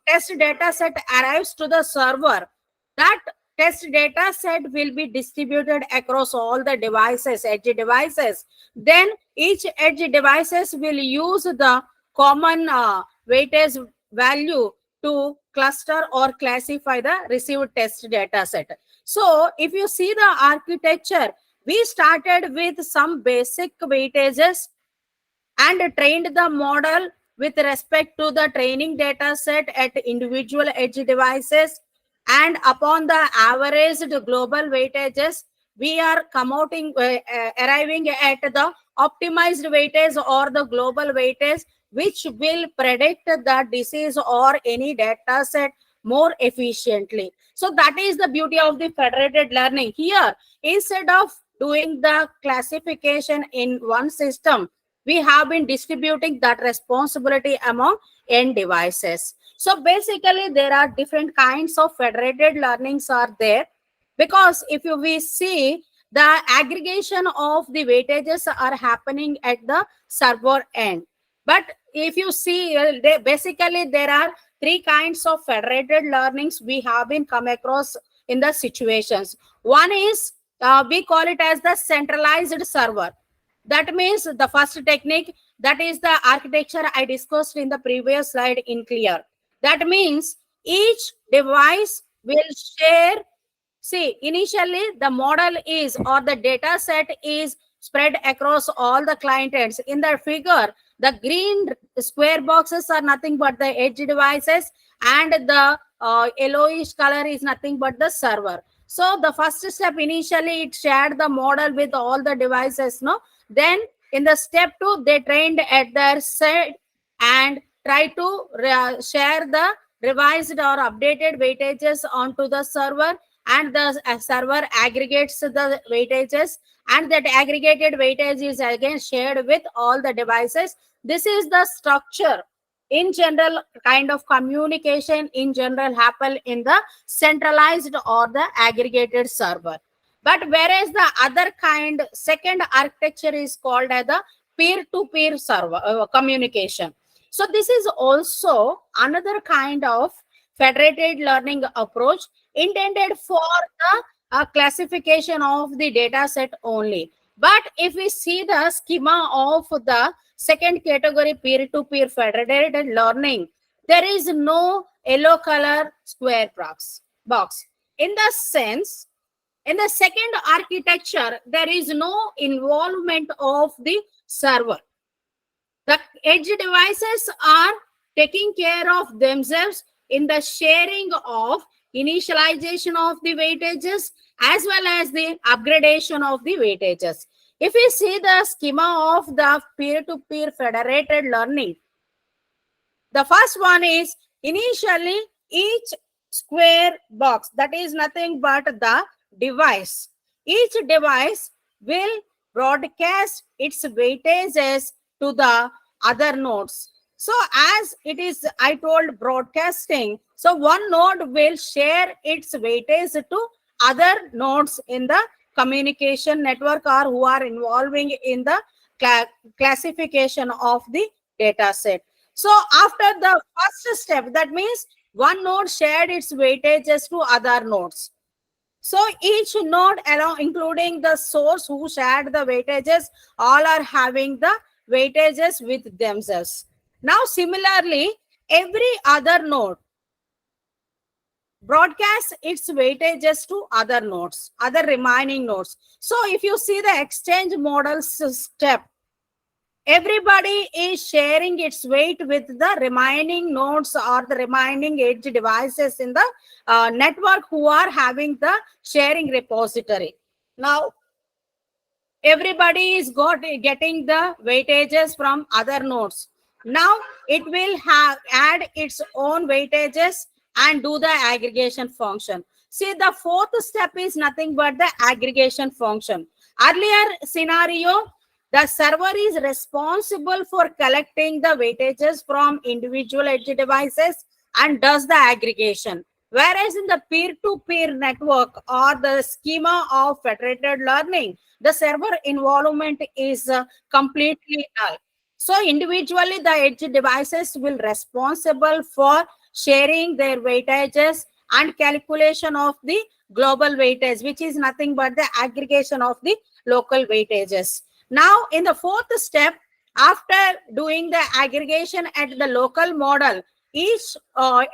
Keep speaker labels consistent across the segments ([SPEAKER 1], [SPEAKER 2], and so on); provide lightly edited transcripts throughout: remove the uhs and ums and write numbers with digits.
[SPEAKER 1] test data set arrives to the server, that test data set will be distributed across all the devices, edge devices. Then each edge devices will use the common weightage value to cluster or classify the received test data set. So if you see the architecture, we started with some basic weightages and trained the model with respect to the training data set at individual edge devices. And upon the averaged global weightages, we are arriving at the optimized weightage or the global weightage, which will predict the disease or any data set more efficiently. So that is the beauty of the federated learning. Here, instead of doing the classification in one system, we have been distributing that responsibility among end devices. So basically, there are different kinds of federated learnings are there, because if we see, the aggregation of the weightages are happening at the server end. But if you see, basically there are three kinds of federated learnings we have been come across in the situations. One is, we call it as the centralized server. That means the first technique, that is the architecture I discussed in the previous slide in clear. That means each device will share. See, initially the model is, or the data set is spread across all the client ends. In the figure, the green square boxes are nothing but the edge devices, and the yellowish color is nothing but the server. So the first step, initially it shared the model with all the devices, no? Then in the step 2, they trained at their set and try to share the revised or updated weightages onto the server, and the server aggregates the weightages, and that aggregated weightage is again shared with all the devices. This is the structure in general, kind of communication in general happen in the centralized or the aggregated server. But whereas the other kind, second architecture is called as the peer-to-peer server communication. So this is also another kind of federated learning approach intended for the classification of the data set only. But if we see the schema of the second category, peer-to-peer federated learning, there is no yellow color square box. In the sense, in the second architecture, there is no involvement of the server. The edge devices are taking care of themselves in the sharing of initialization of the weightages as well as the upgradation of the weightages. If we see the schema of the peer-to-peer federated learning, the first one is, initially each square box, that is nothing but the device. Each device will broadcast its weightages to the other nodes. So as it is, I told broadcasting, so one node will share its weightage to other nodes in the communication network or who are involving in the classification of the data set. So after the first step, that means one node shared its weightages to other nodes. So each node, along including the source who shared the weightages, all are having the weightages with themselves. Now similarly, every other node broadcasts its weightages to other nodes, other remaining nodes. So if you see the exchange model step, everybody is sharing its weight with the remaining nodes or the remaining edge devices in the network who are having the sharing repository. Now, everybody is getting the weightages from other nodes. Now, it will add its own weightages and do the aggregation function. See, the fourth step is nothing but the aggregation function. Earlier scenario, the server is responsible for collecting the weightages from individual edge devices and does the aggregation. Whereas in the peer-to-peer network or the schema of federated learning, the server involvement is completely null. So individually, the edge devices will responsible for sharing their weightages and calculation of the global weightage, which is nothing but the aggregation of the local weightages. Now, in the fourth step, after doing the aggregation at the local model, each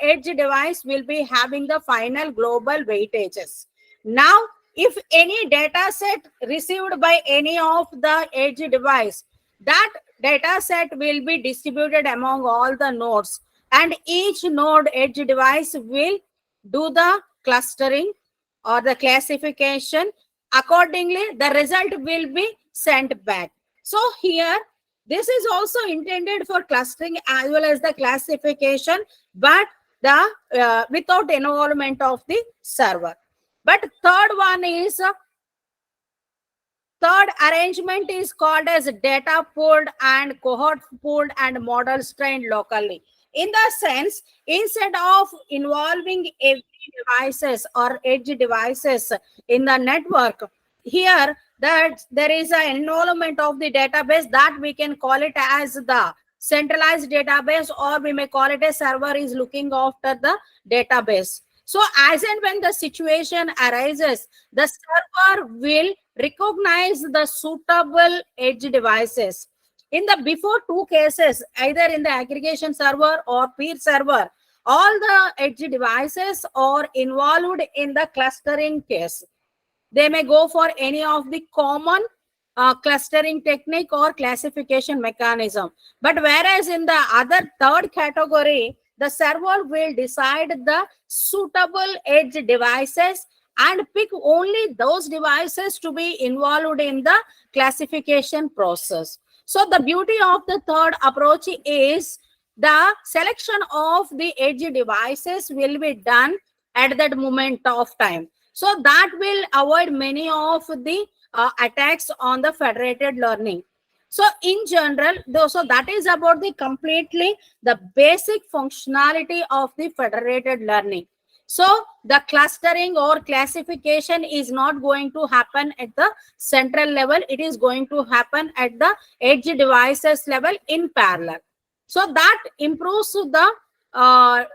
[SPEAKER 1] edge device will be having the final global weightages. Now, if any data set received by any of the edge device, that data set will be distributed among all the nodes, and each node edge device will do the clustering or the classification. Accordingly, the result will be sent back. So here, this is also intended for clustering as well as the classification, but the without involvement of the server. But third arrangement is called as data pooled and cohort pooled and model trained locally. In the sense, instead of involving every devices or edge devices in the network, here that there is an involvement of the database, that we can call it as the centralized database, or we may call it a server is looking after the database. So as and when the situation arises, the server will recognize the suitable edge devices. In the before two cases, either in the aggregation server or peer server, all the edge devices are involved in the clustering case. They may go for any of the common clustering technique or classification mechanism. But whereas in the other third category, the server will decide the suitable edge devices and pick only those devices to be involved in the classification process. So the beauty of the third approach is the selection of the edge devices will be done at that moment of time. So that will avoid many of the attacks on the federated learning. So in general, so that is about the completely the basic functionality of the federated learning. So the clustering or classification is not going to happen at the central level. It is going to happen at the edge devices level in parallel. So that improves the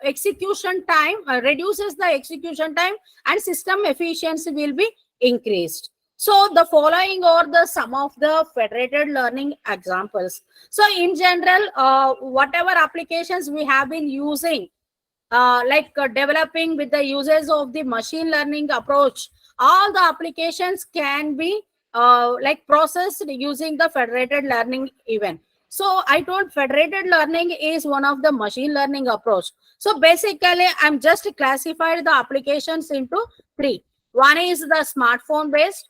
[SPEAKER 1] execution time, reduces the execution time, and system efficiency will be increased. So the following are the some of the federated learning examples. So in general, whatever applications we have been using, developing with the uses of the machine learning approach, all the applications can be processed using the federated learning event. So I told federated learning is one of the machine learning approach. So basically, I'm just classified the applications into three. One is the smartphone based,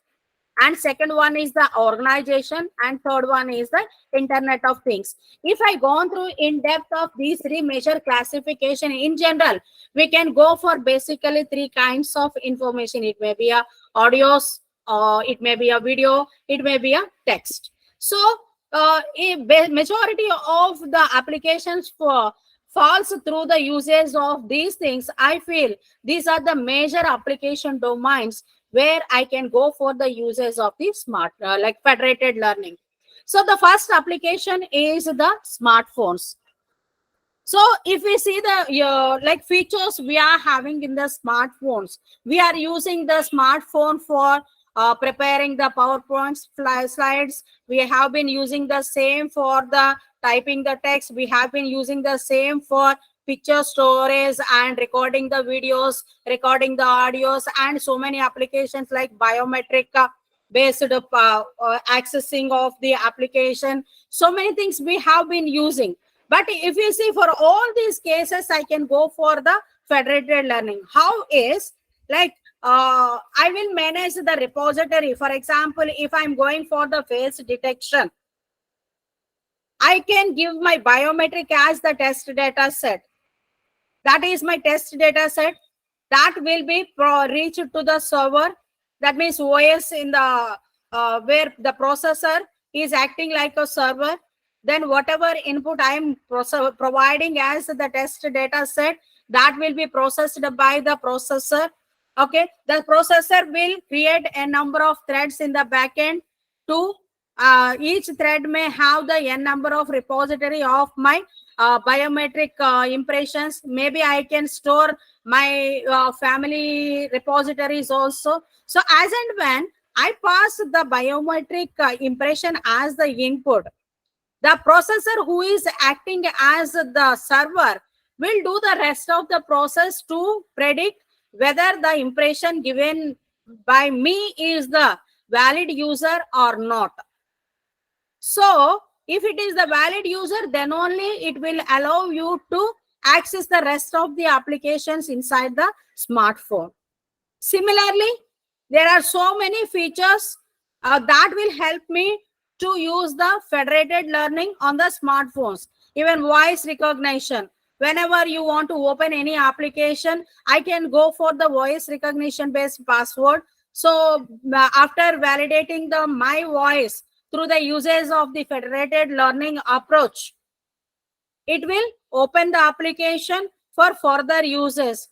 [SPEAKER 1] and second one is the organization, and third one is the Internet of Things. If I gone through in depth of these three major classification in general, we can go for basically three kinds of information. It may be a audios, it may be a video, it may be a text. So a majority of the applications falls through the usage of these things. I feel these are the major application domains where I can go for the uses of the smart, federated learning. So the first application is the smartphones. So if we see the features we are having in the smartphones, we are using the smartphone for preparing the PowerPoint slides. We have been using the same for the typing the text. We have been using the same for picture storage and recording the videos, recording the audios, and so many applications like biometric based accessing of the application. So many things we have been using. But if you see for all these cases, I can go for the federated learning. How is I will manage the repository. For example, if I'm going for the face detection, I can give my biometric as the test data set. That is my test data set. That will be reached to the server. That means OS in the where the processor is acting like a server. Then whatever input I am providing as the test data set, that will be processed by the processor. Okay, the processor will create a number of threads in the backend. To each thread may have the n number of repository of my biometric impressions. Maybe I can store my family repositories also. So as and when I pass the biometric impression as the input, the processor who is acting as the server will do the rest of the process to predict whether the impression given by me is the valid user or not. So if it is the valid user, then only it will allow you to access the rest of the applications inside the smartphone. Similarly, there are so many features that will help me to use the federated learning on the smartphones. Even voice recognition. Whenever you want to open any application, I can go for the voice recognition based password. So after validating the my voice through the uses of the federated learning approach, it will open the application for further uses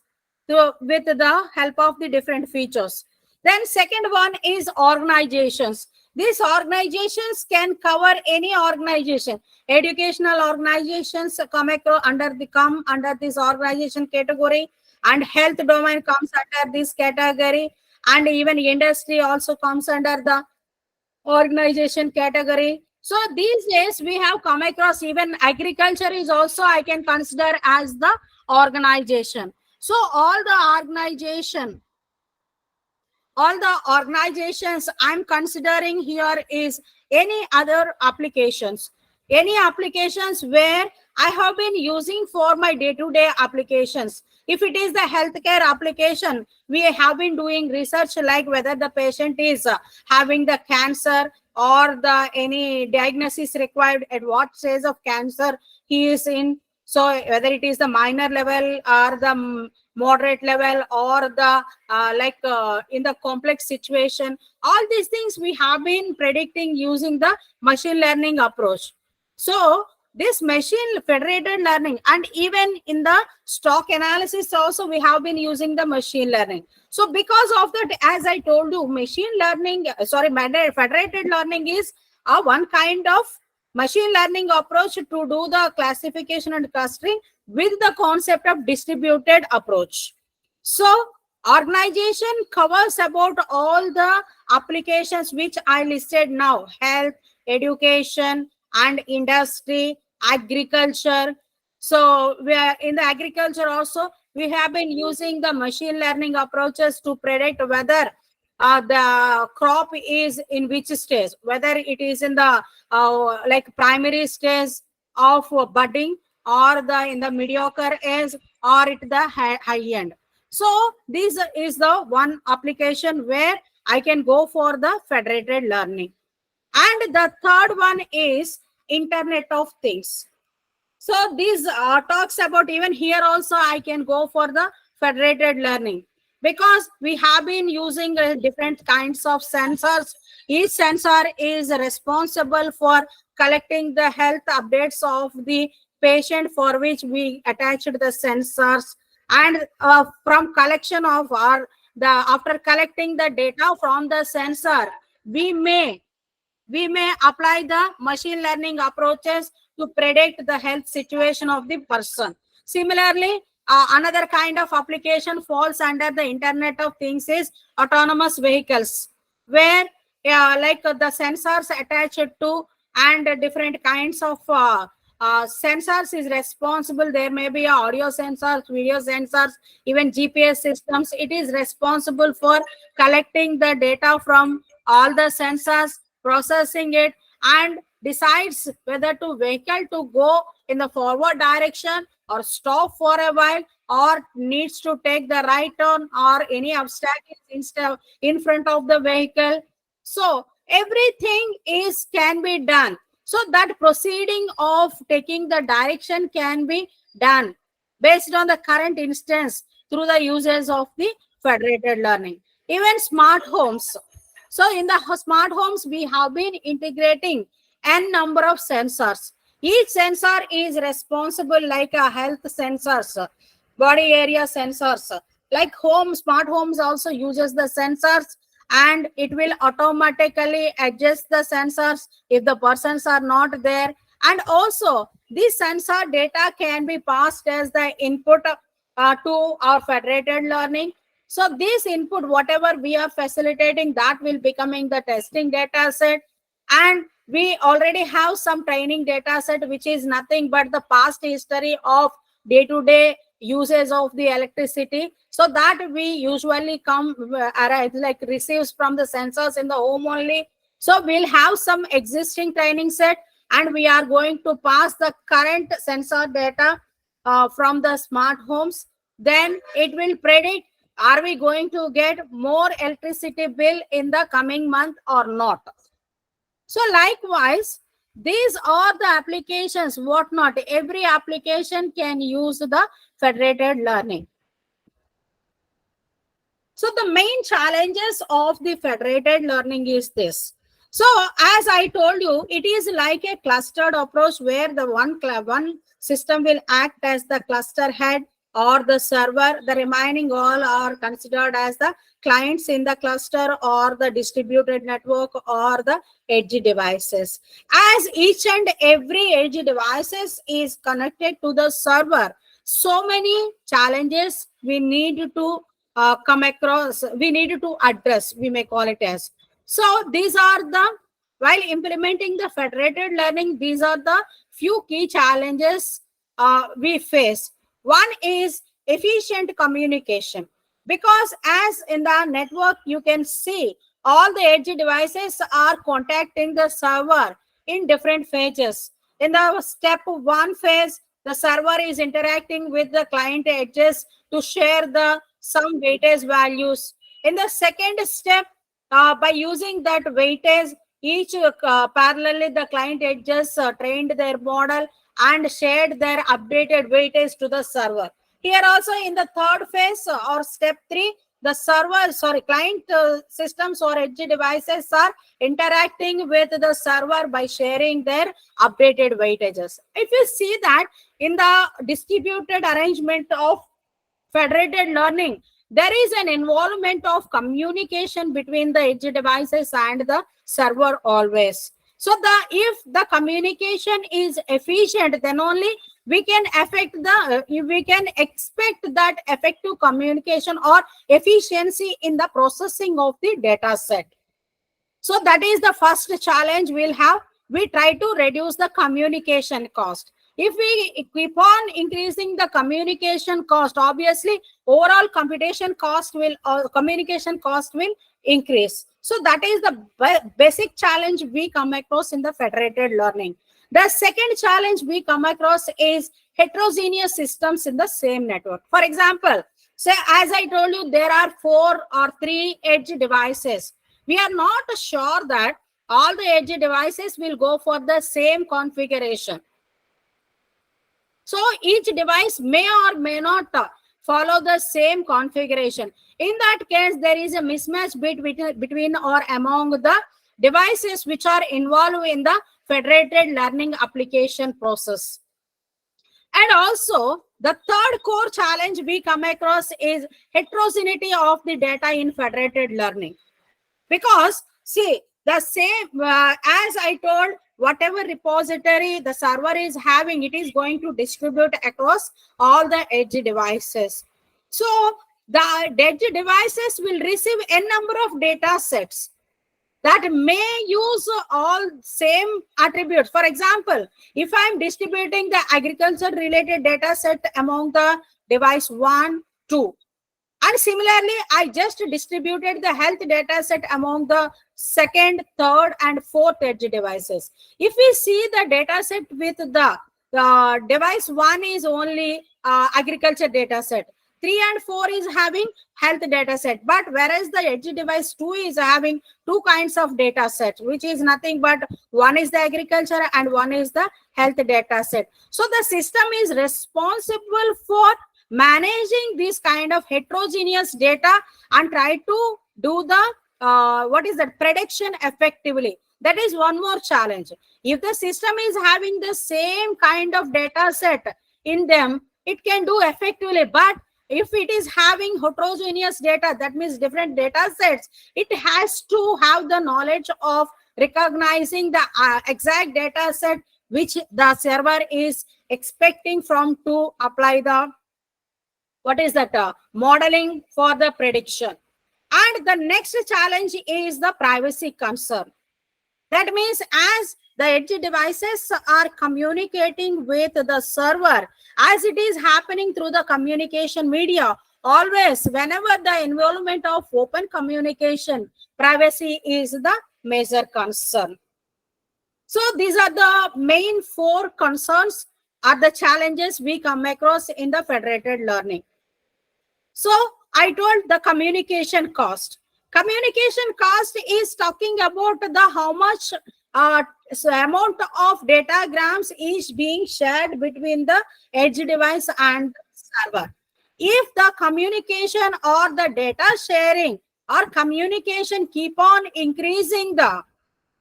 [SPEAKER 1] with the help of the different features. Then second one is organizations. These organizations can cover any organization. Educational organizations come under this organization category, and health domain comes under this category, and even industry also comes under the organization category. So these days we have come across even agriculture is also I can consider as the organization. So all the organizations I'm considering here is any other applications, any applications where I have been using for my day-to-day applications. If it is the healthcare application, we have been doing research like whether the patient is having the cancer or the any diagnosis required, at what stage of cancer he is in. So whether it is the minor level or the moderate level or the in the complex situation, all these things we have been predicting using the machine learning approach. So this machine federated learning, and even in the stock analysis also we have been using the machine learning. So because of that, as I told you, federated learning is a one kind of machine learning approach to do the classification and clustering with the concept of distributed approach. So organization covers about all the applications which I listed now: health, education, and industry, agriculture. So we are in the agriculture also, we have been using the machine learning approaches to predict whether the crop is in which stage, whether it is in the primary stage of budding, or in the mediocre age, or at the high end. So this is the one application where I can go for the federated learning. And the third one is Internet of Things. So this talks about, even here also I can go for the federated learning, because we have been using different kinds of sensors. Each sensor is responsible for collecting the health updates of the patient, for which we attached the sensors. And from collection of after collecting the data from the sensor, we may apply the machine learning approaches to predict the health situation of the person. Similarly, another kind of application falls under the Internet of Things is autonomous vehicles, where the sensors attached to and different kinds of sensors is responsible. There may be audio sensors, video sensors, even GPS systems. It is responsible for collecting the data from all the sensors, processing it, and decides whether to vehicle to go in the forward direction or stop for a while, or needs to take the right turn, or any obstacles in front of the vehicle. So everything can be done. So that proceeding of taking the direction can be done based on the current instance through the uses of the federated learning. Even smart homes. So in the smart homes, we have been integrating n number of sensors. Each sensor is responsible, like a health sensors, body area sensors. Like smart homes also uses the sensors, and it will automatically adjust the sensors if the persons are not there, And also this sensor data can be passed as the input to our federated learning. So this input, whatever we are facilitating, that will becoming the testing data set. And we already have some training data set, which is nothing but the past history of day-to-day uses of the electricity. So that we usually come like receives from the sensors in the home only. So we'll have some existing training set, and we are going to pass the current sensor data from the smart homes. Then it will predict, are we going to get more electricity bill in the coming month or not. So likewise, these are the applications, whatnot. Every application can use the federated learning. So the main challenges of the federated learning is this. So as I told you, it is like a clustered approach where the one system will act as the cluster head or the server. The remaining all are considered as the clients in the cluster or the distributed network or the edge devices. As each and every edge devices is connected to the server, so many challenges we need to come across, we need to address, we may call it as. So these are the, while implementing the federated learning, these are the few key challenges we face. One is efficient communication, because as in the network you can see all the edge devices are contacting the server in different phases. In the step 1 phase, the server is interacting with the client edges to share the some weightage values. In the second step, by using that weightage, each parallelly the client edges trained their model and shared their updated weightage to the server. Here also in the third phase or step 3, the client systems or edge devices are interacting with the server by sharing their updated weightages. If you see that in the distributed arrangement of federated learning, there is an involvement of communication between the edge devices and the server always. So if the communication is efficient, then only we can expect that effective communication or efficiency in the processing of the data set. So that is the first challenge we'll have. We try to reduce the communication cost. If we keep on increasing the communication cost, obviously overall computation cost will, communication cost will increase. So that is the basic challenge we come across in the federated learning. The second challenge we come across is heterogeneous systems in the same network. For example, say as I told you, there are 4 or 3 edge devices. We are not sure that all the edge devices will go for the same configuration. So each device may or may not follow the same configuration. In that case, there is a mismatch between or among the devices which are involved in the federated learning application process. And also, the third core challenge we come across is heterogeneity of the data in federated learning. Because, see, the same, as I told, whatever repository the server is having, it is going to distribute across all the edge devices. So the edge devices will receive a number of data sets that may use all same attributes. For example, if I am distributing the agriculture related data set among the device 1, 2, and similarly, I just distributed the health data set among the second, third, and fourth edge devices. If we see the data set with the device 1 is only agriculture data set, 3 and 4 is having health data set, but whereas the edge device 2 is having 2 kinds of data sets, which is nothing but one is the agriculture and one is the health data set. So the system is responsible for managing this kind of heterogeneous data and try to do the prediction effectively. That is one more challenge. If the system is having the same kind of data set in them, it can do effectively. But if it is having heterogeneous data, that means different data sets, it has to have the knowledge of recognizing the exact data set which the server is expecting from to apply the modeling for the prediction. And the next challenge is the privacy concern. That means as the edge devices are communicating with the server, as it is happening through the communication media, always whenever the involvement of open communication, privacy is the major concern. So these are the main 4 concerns are the challenges we come across in the federated learning. So I told the communication cost. Communication cost is talking about the how much amount of datagrams is being shared between the edge device and the server. If the communication or the data sharing or communication keep on increasing,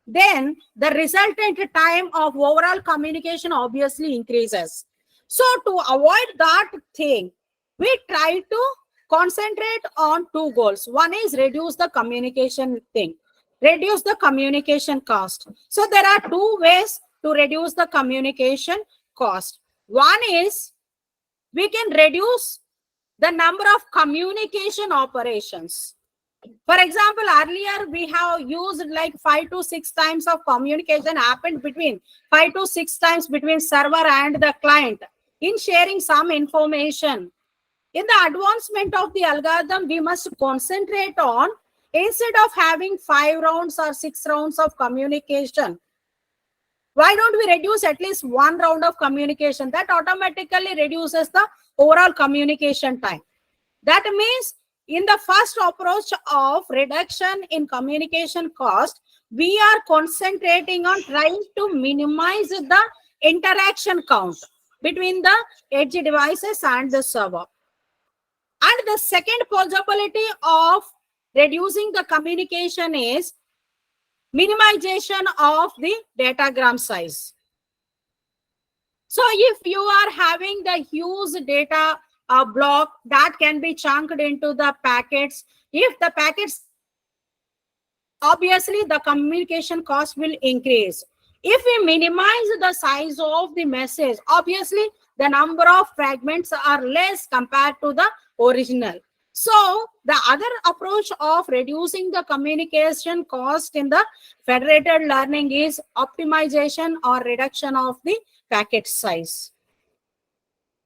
[SPEAKER 1] then the resultant time of overall communication obviously increases. So to avoid that thing, we try to concentrate on 2 goals. One is reduce the communication thing, reduce the communication cost. So there are 2 ways to reduce the communication cost. One is we can reduce the number of communication operations. For example, earlier we have used like 5 to 6 times of communication happened between 5 to 6 times between server and the client in sharing some information. In the advancement of the algorithm, we must concentrate on, instead of having 5 rounds or 6 rounds of communication, why don't we reduce at least 1 round of communication? That automatically reduces the overall communication time. That means in the first approach of reduction in communication cost, we are concentrating on trying to minimize the interaction count between the edge devices and the server. And the second possibility of reducing the communication is minimization of the datagram size. So if you are having the huge data block that can be chunked into the packets, if the packets, obviously the communication cost will increase. If we minimize the size of the message, obviously the number of fragments are less compared to the original. So the other approach of reducing the communication cost in the federated learning is optimization or reduction of the packet size.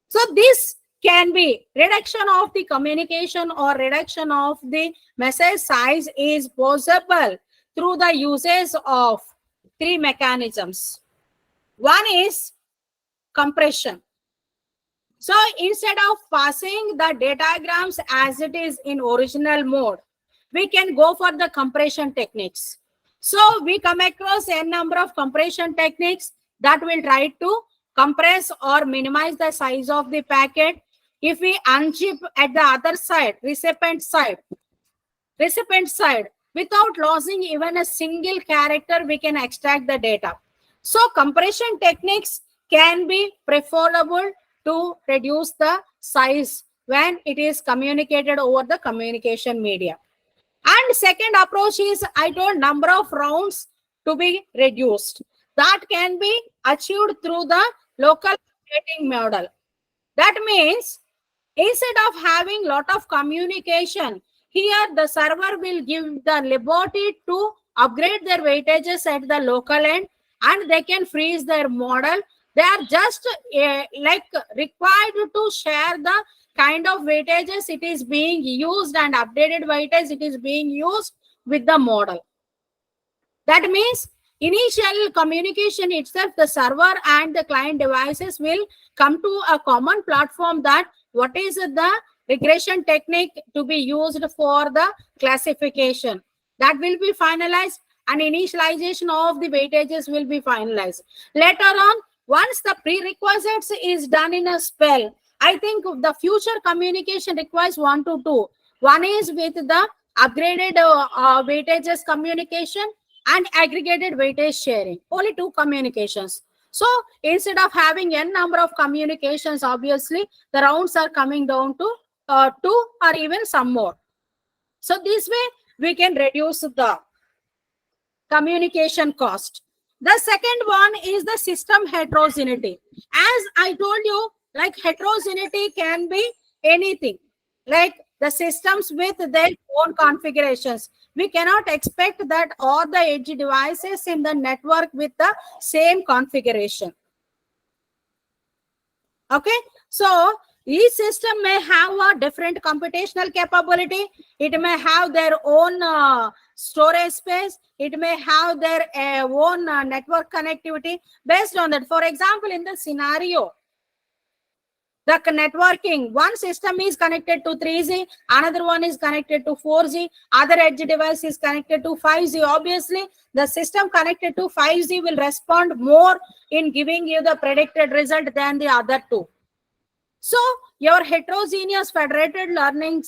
[SPEAKER 1] So this can be reduction of the communication or reduction of the message size is possible through the uses of 3 mechanisms. One is compression. So instead of passing the datagrams as it is in original mode, we can go for the compression techniques. So we come across a number of compression techniques that will try to compress or minimize the size of the packet. If we unzip at the other side, recipient side, without losing even a single character, we can extract the data. So compression techniques can be preferable to reduce the size when it is communicated over the communication media. And second approach is, I told, number of rounds to be reduced. That can be achieved through the local operating model. That means instead of having lot of communication, here the server will give the liberty to upgrade their weightages at the local end, and they can freeze their model. They are just like required to share the kind of weightages it is being used and updated weightage it is being used with the model. That means initial communication itself, the server and the client devices will come to a common platform that what is the regression technique to be used for the classification. That will be finalized, and initialization of the weightages will be finalized. Later on, once the prerequisites is done in a spell, I think the future communication requires 1 to 2. One is with the upgraded weightages communication and aggregated weightage sharing. Only 2 communications. So instead of having n number of communications, obviously the rounds are coming down to 2 or even some more. So this way we can reduce the communication cost. The second one is the system heterogeneity. As I told you, like heterogeneity can be anything, like the systems with their own configurations. We cannot expect that all the edge devices in the network with the same configuration. Okay, so each system may have a different computational capability. It may have their own storage space. It may have their own network connectivity. Based on that, for example, in the scenario, the networking, one system is connected to 3G, another one is connected to 4G, other edge device is connected to 5G. Obviously, the system connected to 5G will respond more in giving you the predicted result than the other two. So your heterogeneous federated learning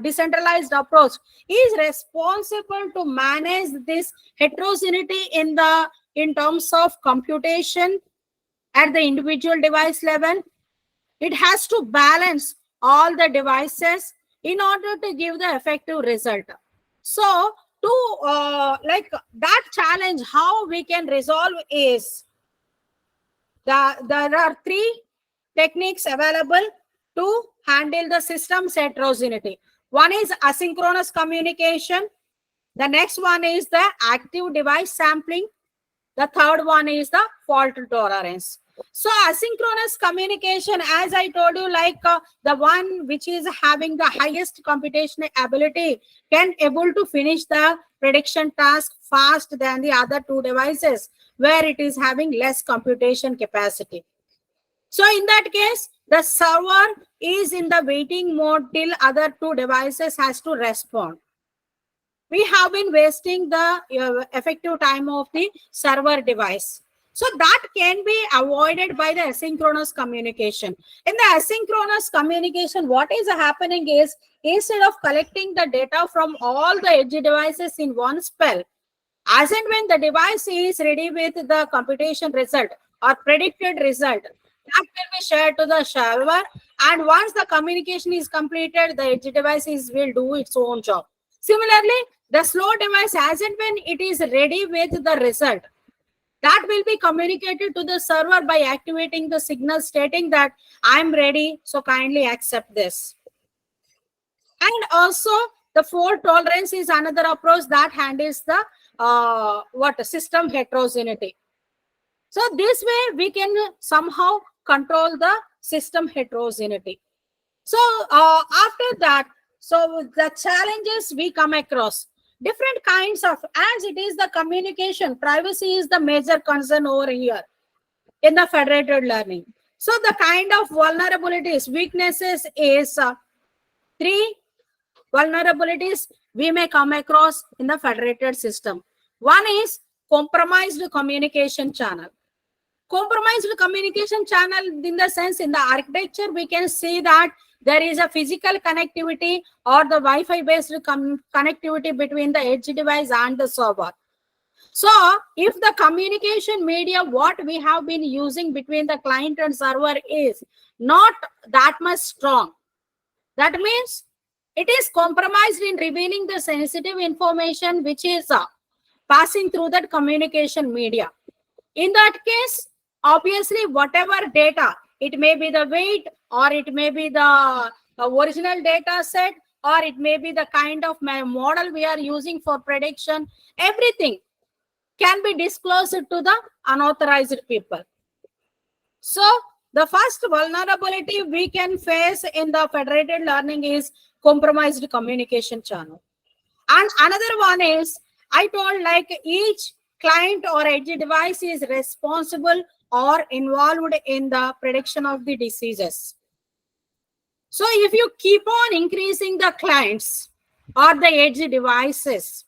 [SPEAKER 1] decentralized approach is responsible to manage this heterogeneity in terms of computation at the individual device level. It has to balance all the devices in order to give the effective result. So to like that challenge, how we can resolve is there are three techniques available to handle the system's heterogeneity. One is asynchronous communication. The next one is the active device sampling. The third one is the fault tolerance. So asynchronous communication, as I told you, like the one which is having the highest computational ability can able to finish the prediction task fast than the other two devices where it is having less computation capacity. So in that case, the server is in the waiting mode till other two devices has to respond. We have been wasting the effective time of the server device. So that can be avoided by the asynchronous communication. In the asynchronous communication, what is happening is instead of collecting the data from all the edge devices in one spell, as and when the device is ready with the computation result or predicted result, that will be shared to the server. And once the communication is completed, the edge device will do its own job. Similarly, the slow device, as and when it is ready with the result, that will be communicated to the server by activating the signal stating that I'm ready, so kindly accept this. And also, the fault tolerance is another approach that handles the system heterogeneity. So this way we can somehow control the system heterogeneity. So after that, so the challenges we come across, different kinds of, as it is the communication, privacy is the major concern over here in the federated learning. So the kind of vulnerabilities, weaknesses is three vulnerabilities we may come across in the federated system. One is compromised communication channel. Compromised communication channel in the sense, in the architecture, we can see that there is a physical connectivity or the Wi-Fi based connectivity between the edge device and the server. So if the communication media, what we have been using between the client and server is not that much strong, that means it is compromised in revealing the sensitive information which is passing through that communication media. In that case, obviously, whatever data, it may be the weight, or it may be the original data set, or it may be the kind of model we are using for prediction, everything can be disclosed to the unauthorized people. So the first vulnerability we can face in the federated learning is compromised communication channel. And another one is, I told, like each client or edge device is responsible or involved in the prediction of the diseases. So if you keep on increasing the clients or the edge devices,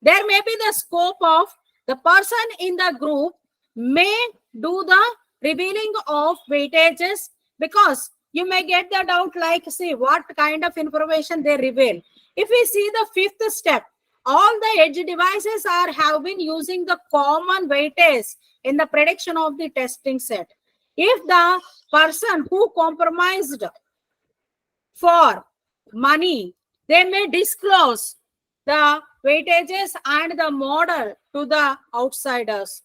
[SPEAKER 1] there may be the scope of the person in the group may do the revealing of weightages, because you may get the doubt like, see what kind of information they reveal. If we see the fifth step, all the edge devices have been using the common weightage in the prediction of the testing set. If the person who compromised for money, they may disclose the weightages and the model to the outsiders.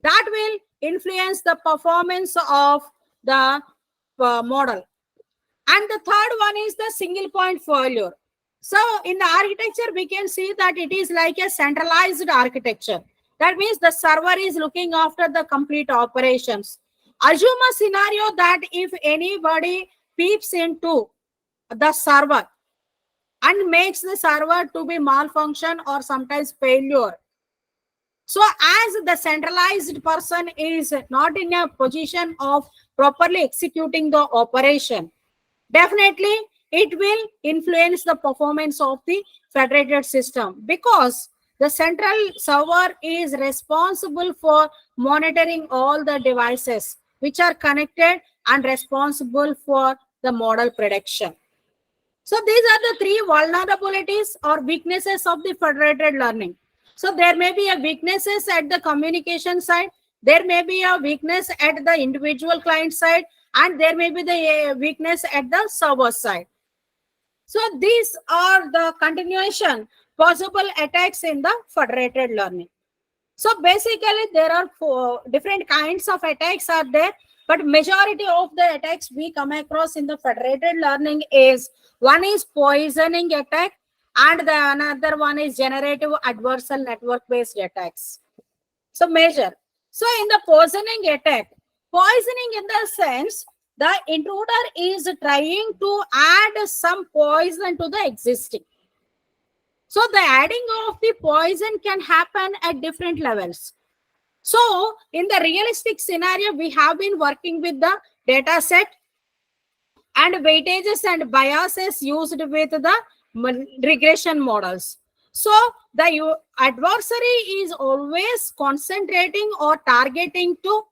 [SPEAKER 1] That will influence the performance of the model. And the third one is the single point failure. So in the architecture, we can see that it is like a centralized architecture. That means the server is looking after the complete operations. Assume a scenario that if anybody peeps into the server and makes the server to be malfunction or sometimes failure. So as the centralized person is not in a position of properly executing the operation, definitely it will influence the performance of the federated system, because the central server is responsible for monitoring all the devices which are connected and responsible for the model prediction. So these are the three vulnerabilities or weaknesses of the federated learning. So there may be a weaknesses at the communication side, there may be a weakness at the individual client side, and there may be the weakness at the server side. So these are the continuation possible attacks in the federated learning. So basically there are four different kinds of attacks are there, but majority of the attacks we come across in the federated learning is, one is poisoning attack, and the another one is generative adversarial network based attacks. So major. So in the poisoning attack, poisoning in the sense the intruder is trying to add some poison to the existing. So the adding of the poison can happen at different levels. So in the realistic scenario, we have been working with the data set and weightages and biases used with the regression models. So the adversary is always concentrating or targeting to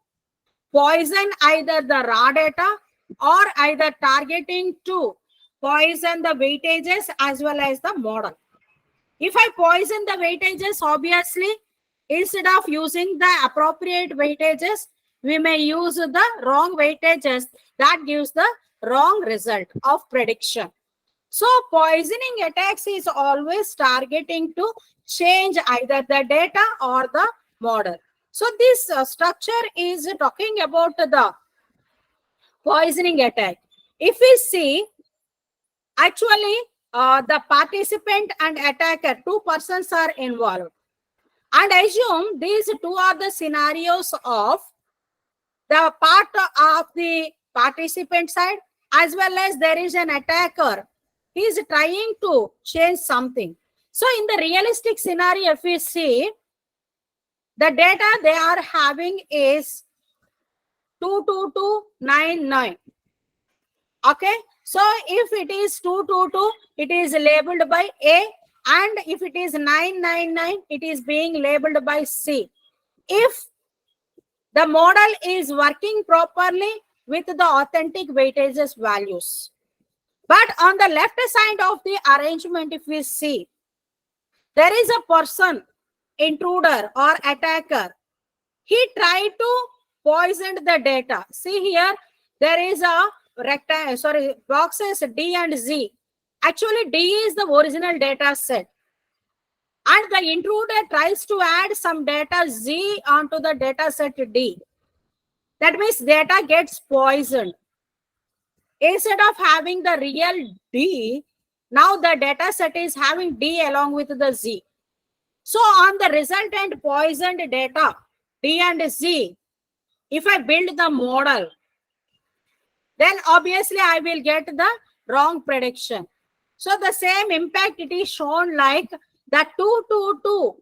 [SPEAKER 1] poison either the raw data or either targeting to poison the weightages as well as the model. If I poison the weightages, obviously, instead of using the appropriate weightages, we may use the wrong weightages. That gives the wrong result of prediction. So poisoning attacks is always targeting to change either the data or the model. So this structure is talking about the poisoning attack. If we see, actually, the participant and attacker, two persons are involved. And assume these two are the scenarios of the part of the participant side, as well as there is an attacker. He is trying to change something. So in the realistic scenario, if we see, the data they are having is 22299. Okay. So if it is 222, it is labeled by A, and if it is 999, it is being labeled by C. If the model is working properly with the authentic weightages values. But on the left side of the arrangement, if we see, there is a person, intruder or attacker. He tried to poison the data. See here, there is a rectangle, boxes D and Z. Actually, D is the original data set. And the intruder tries to add some data Z onto the data set D. That means data gets poisoned. Instead of having the real D, now the data set is having D along with the Z. So on the resultant poisoned data, D and Z, if I build the model, then obviously I will get the wrong prediction. So the same impact it is shown like the 222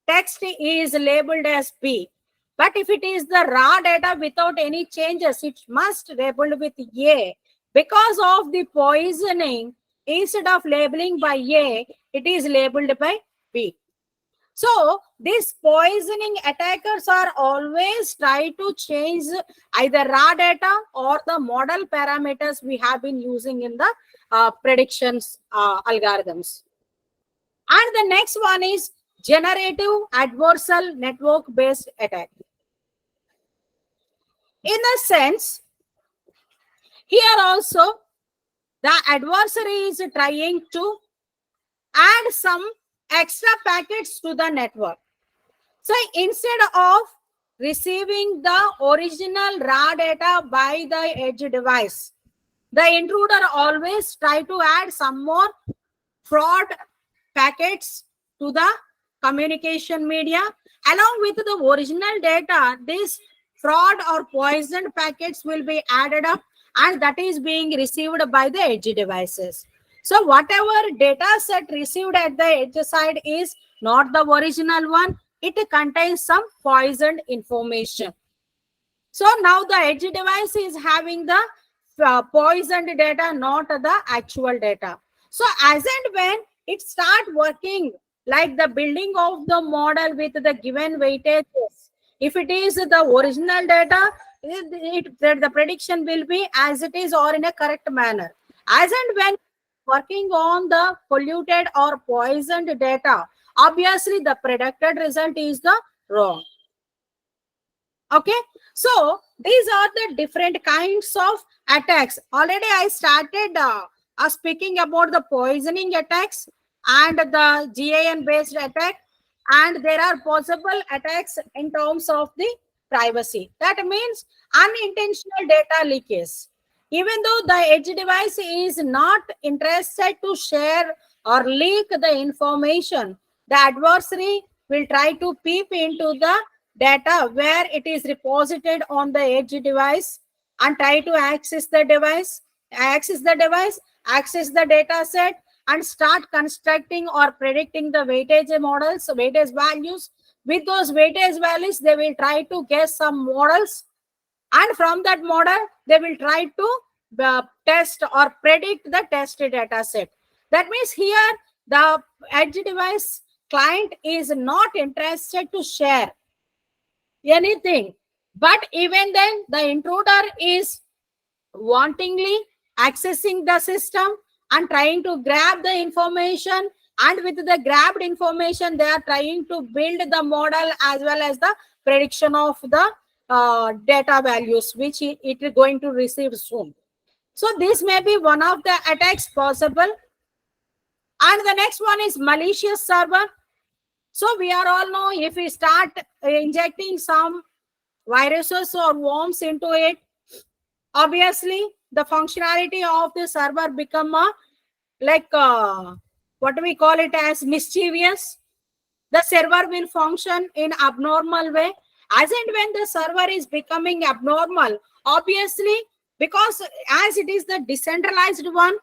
[SPEAKER 1] text is labeled as B. But if it is the raw data without any changes, it must labeled with A. Because of the poisoning, instead of labeling by A, it is labeled by B. So these poisoning attackers are always try to change either raw data or the model parameters we have been using in the predictions algorithms. And the next one is generative adversarial network based attack. In a sense, here also the adversary is trying to add some extra packets to the network. So instead of receiving the original raw data by the edge device, the intruder always try to add some more fraud packets to the communication media. Along with the original data, these fraud or poisoned packets will be added up, and that is being received by the edge devices. So whatever data set received at the edge side is not the original one. It contains some poisoned information. So now the edge device is having the poisoned data, not the actual data. So as and when it start working like the building of the model with the given weightages, if it is the original data, the prediction will be as it is or in a correct manner. As and when working on the polluted or poisoned data, obviously the predicted result is the wrong. Okay, so these are the different kinds of attacks. Already I started speaking about the poisoning attacks and the GAN based attack, and there are possible attacks in terms of the privacy. That means unintentional data leakage. Even though the edge device is not interested to share or leak the information, the adversary will try to peep into the data where it is reposited on the edge device and try to access the device, access the data set, and start constructing or predicting the weightage models, weightage values. With those weightage values, they will try to guess some models, and from that model, they will try to test or predict the test data set. That means here the edge device client is not interested to share anything, but even then the intruder is wantingly accessing the system and trying to grab the information, and with the grabbed information they are trying to build the model as well as the prediction of the data values which it is going to receive soon. So this may be one of the attacks possible. And the next one is malicious server. So we are all know, if we start injecting some viruses or worms into it, obviously the functionality of the server become a what do we call it as mischievous. The server will function in abnormal way. As and when the server is becoming abnormal, obviously, because as it is the decentralized one,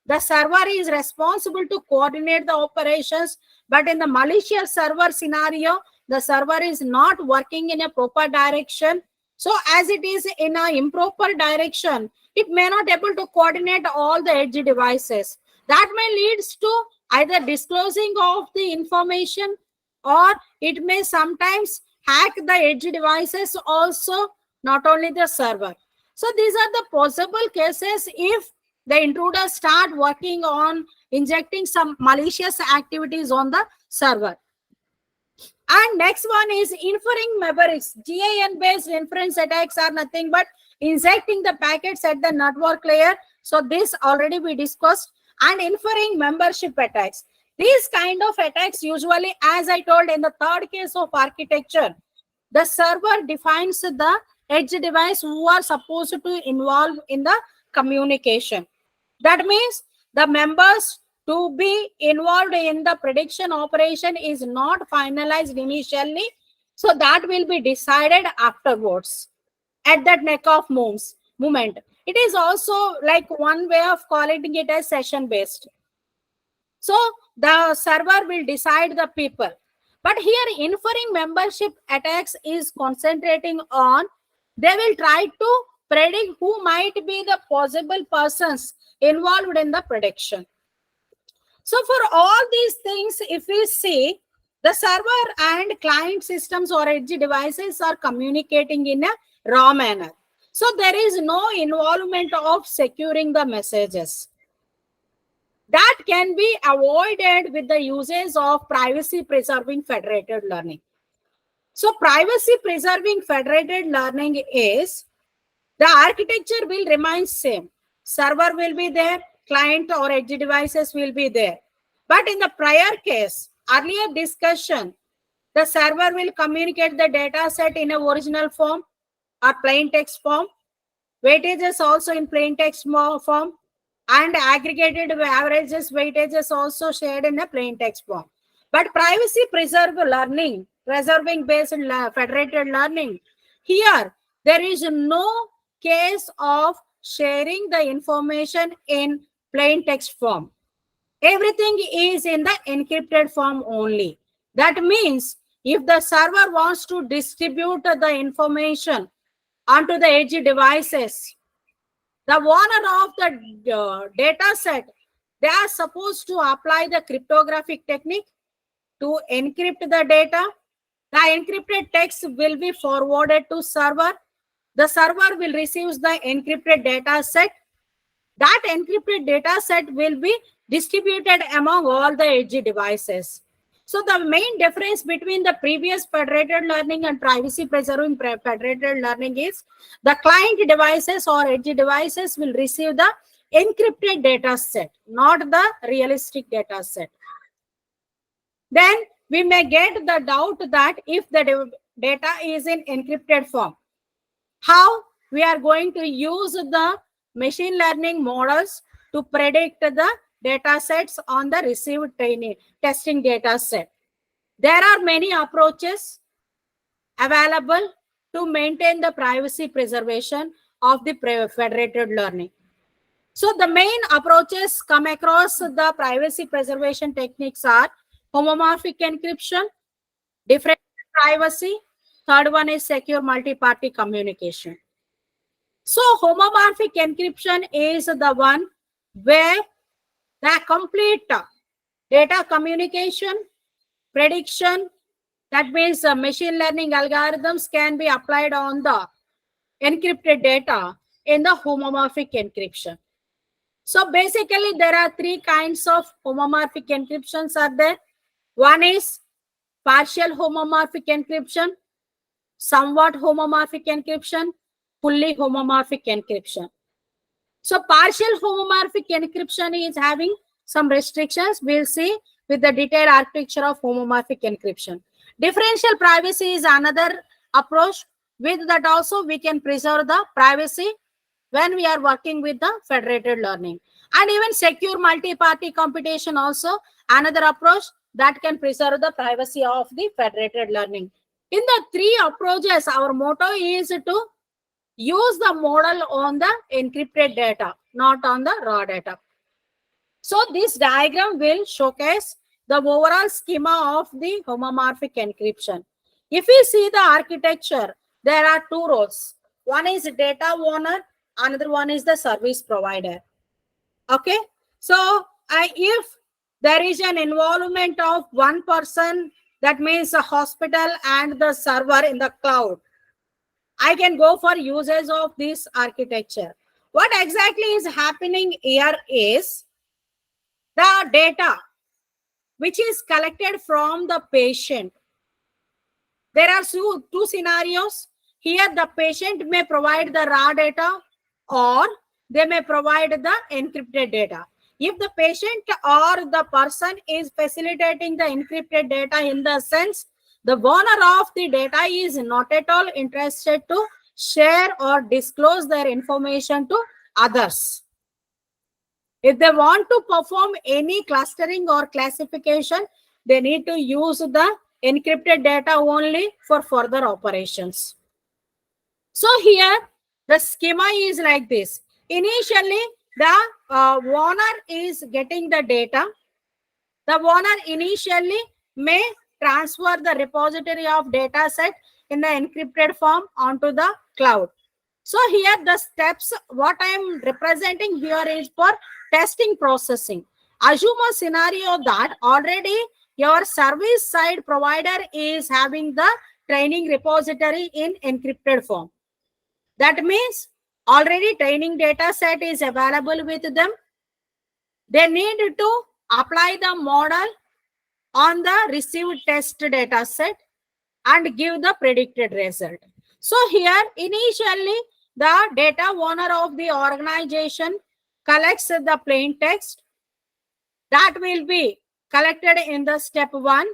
[SPEAKER 1] the server is responsible to coordinate the operations. But in the malicious server scenario, the server is not working in a proper direction. So as it is in an improper direction, it may not able to coordinate all the edge devices. That may leads to either disclosing of the information, or it may sometimes hack the edge devices also, not only the server. So these are the possible cases if the intruders start working on injecting some malicious activities on the server. And next one is inferring memories. GAN based inference attacks are nothing but injecting the packets at the network layer. So this already we discussed. And inferring membership attacks. These kind of attacks usually, as I told in the third case of architecture, the server defines the edge device who are supposed to involve in the communication. That means the members to be involved in the prediction operation is not finalized initially. So that will be decided afterwards at that neck of moment. It is also like one way of calling it as session based. So the server will decide the people. But here inferring membership attacks is concentrating on, they will try to predict who might be the possible persons involved in the prediction. So for all these things, if we see, the server and client systems or edge devices are communicating in a raw manner. So there is no involvement of securing the messages. That can be avoided with the usage of privacy preserving federated learning. So privacy preserving federated learning is, the architecture will remain same. Server will be there, client or edge devices will be there. But in the prior case, earlier discussion, the server will communicate the data set in a original form or plain text form. Weightages also in plain text form, and aggregated averages weightages also shared in a plain text form. But privacy preserving based federated learning, here there is no case of sharing the information in plain text form. Everything is in the encrypted form only. That means if the server wants to distribute the information onto the edge devices, the owner of the data set, they are supposed to apply the cryptographic technique to encrypt the data. The encrypted text will be forwarded to server. The server will receive the encrypted data set. That encrypted data set will be distributed among all the edge devices. So the main difference between the previous federated learning and privacy preserving federated learning is the client devices or edge devices will receive the encrypted data set, not the realistic data set. Then we may get the doubt that if the data is in encrypted form, how we are going to use the machine learning models to predict the data sets on the received testing data set. There are many approaches available to maintain the privacy preservation of the federated learning. So the main approaches come across the privacy preservation techniques are homomorphic encryption, differential privacy, third one is secure multi-party communication. So homomorphic encryption is the one where the complete data communication, prediction, that means machine learning algorithms can be applied on the encrypted data in the homomorphic encryption. So basically there are three kinds of homomorphic encryptions are there. One is partial homomorphic encryption, somewhat homomorphic encryption, fully homomorphic encryption. So partial homomorphic encryption is having some restrictions. We'll see with the detailed architecture of homomorphic encryption. Differential privacy is another approach. With that also we can preserve the privacy when we are working with the federated learning. And even secure multi-party computation also another approach that can preserve the privacy of the federated learning. In the three approaches, our motto is to use the model on the encrypted data, not on the raw data. So this diagram will showcase the overall schema of the homomorphic encryption. If we see the architecture, there are two roles. One is data owner, another one is the service provider. Okay, so if there is an involvement of one person, that means a hospital and the server in the cloud, I can go for usage of this architecture. What exactly is happening here is the data which is collected from the patient. There are two scenarios. Here the patient may provide the raw data or they may provide the encrypted data. If the patient or the person is facilitating the encrypted data, in the sense the owner of the data is not at all interested to share or disclose their information to others. If they want to perform any clustering or classification, they need to use the encrypted data only for further operations. So here the schema is like this. Initially, the owner is getting the data. The owner initially may transfer the repository of data set in the encrypted form onto the cloud. So here the steps, what I am representing here is for testing processing. Assume a scenario that already your service side provider is having the training repository in encrypted form. That means already training data set is available with them. They need to apply the model on the received test data set and give the predicted result. So here initially the data owner of the organization collects the plain text that will be collected in the step 1,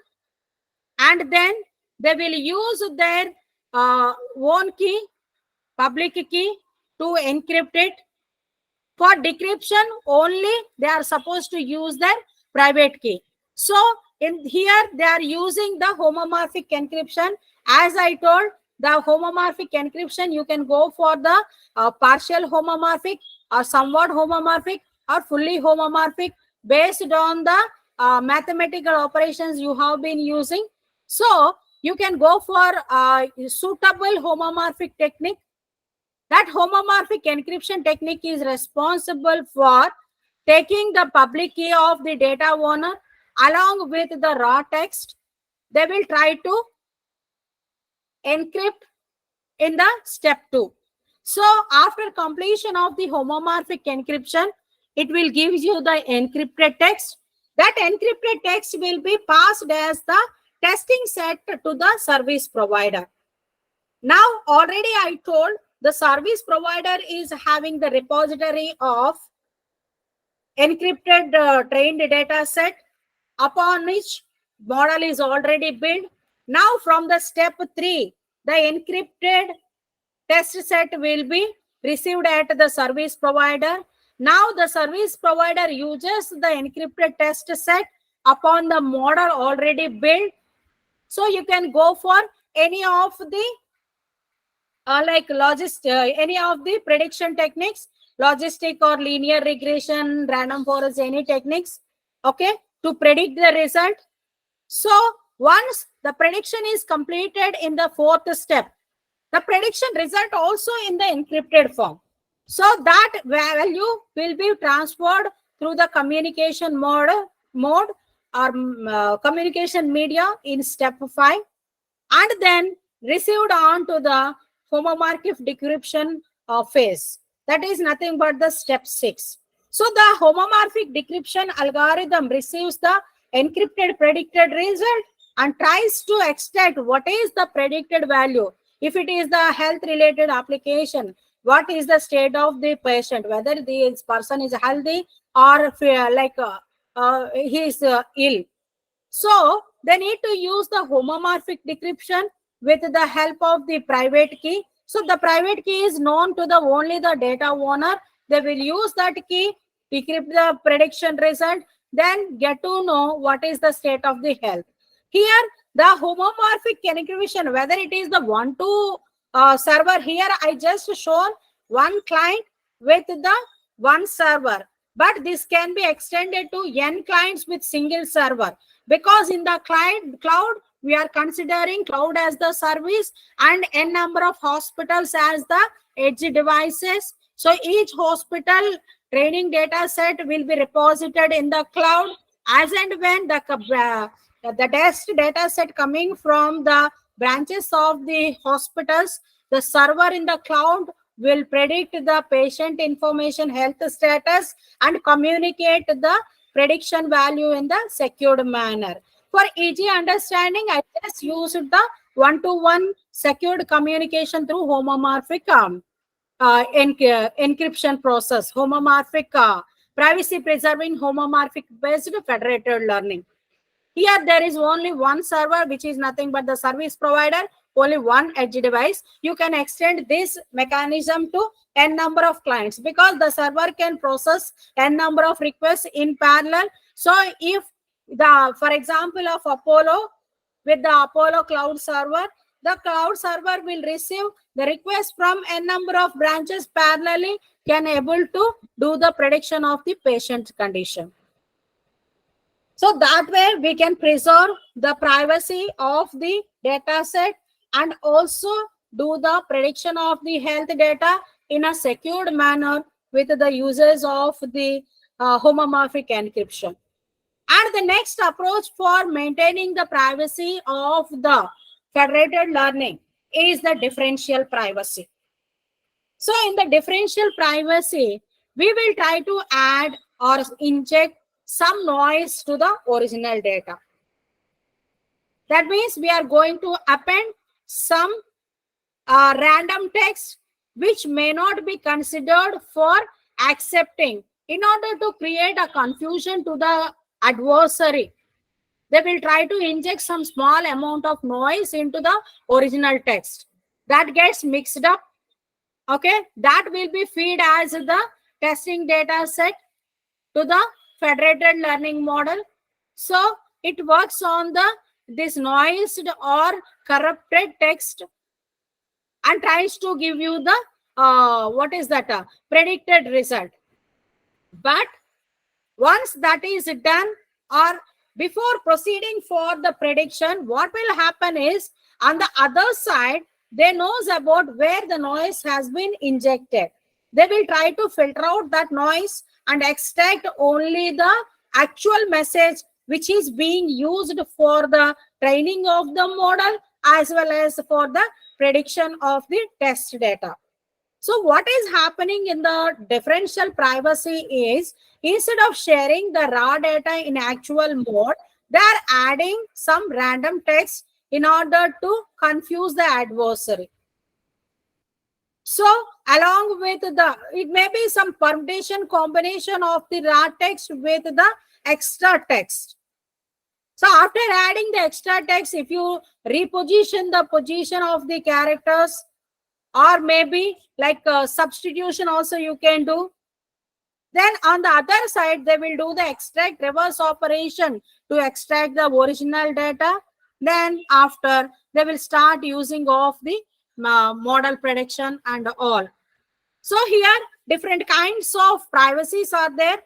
[SPEAKER 1] and then they will use their own key, public key, to encrypt it. For decryption only, they are supposed to use their private key. So in here, they are using the homomorphic encryption. As I told, the homomorphic encryption, you can go for the partial homomorphic or somewhat homomorphic or fully homomorphic based on the mathematical operations you have been using. So you can go for suitable homomorphic technique. That homomorphic encryption technique is responsible for taking the public key of the data owner along with the raw text. They will try to encrypt in the step 2. So after completion of the homomorphic encryption, it will give you the encrypted text. That encrypted text will be passed as the testing set to the service provider. Now already I told the service provider is having the repository of encrypted trained data set upon which model is already built. Now from the step 3, the encrypted test set will be received at the service provider. Now the service provider uses the encrypted test set upon the model already built. So you can go for any of the any of the prediction techniques, logistic or linear regression, random forest, any techniques, okay, to predict the result. So once the prediction is completed in the 4th step, the prediction result also in the encrypted form. So that value will be transferred through the communication mode or communication media in step 5, and then received on to the homomorphic decryption phase. That is nothing but the step 6. So the homomorphic decryption algorithm receives the encrypted predicted result and tries to extract what is the predicted value. If it is the health related application, what is the state of the patient, whether this person is healthy or he is ill. So they need to use the homomorphic decryption with the help of the private key. So the private key is known to the only the data owner. They will use that key, decrypt the prediction result, then get to know what is the state of the health. Here, the homomorphic encryption, whether it is the one-to server, here I just shown one client with the one server, but this can be extended to n clients with single server, because in the cloud we are considering cloud as the service and n number of hospitals as the edge devices. So each hospital training data set will be reposited in the cloud, as and when the test data set coming from the branches of the hospitals, the server in the cloud will predict the patient information, health status, and communicate the prediction value in the secured manner. For easy understanding, I just used the one-to-one secured communication through homomorphic encryption process, homomorphic privacy preserving homomorphic based federated learning. Here there is only one server, which is nothing but the service provider, only one edge device. You can extend this mechanism to n number of clients, because the server can process n number of requests in parallel. So if for example of Apollo, with the Apollo cloud server, the cloud server will receive the request from n number of branches parallelly, can able to do the prediction of the patient condition. So that way we can preserve the privacy of the data set and also do the prediction of the health data in a secured manner with the uses of the homomorphic encryption. And the next approach for maintaining the privacy of the federated learning is the differential privacy. So in the differential privacy, we will try to add or inject some noise to the original data. That means we are going to append some random text which may not be considered for accepting, in order to create a confusion to the adversary. they will try to inject some small amount of noise into the original text. That gets mixed up. Okay, that will be feed as the testing data set to the federated learning model. So it works on the this noised or corrupted text and tries to give you the what is that predicted result. But once that is done, or before proceeding for the prediction, what will happen is on the other side, they knows about where the noise has been injected. They will try to filter out that noise and extract only the actual message which is being used for the training of the model as well as for the prediction of the test data. So what is happening in the differential privacy is, instead of sharing the raw data in actual mode, they are adding some random text in order to confuse the adversary. So along with the, it may be some permutation combination of the raw text with the extra text. So after adding the extra text, if you reposition the position of the characters, or maybe like substitution also you can do. Then on the other side, they will do the extract reverse operation to extract the original data. Then after, they will start using of the model prediction and all. So here, different kinds of privacies are there.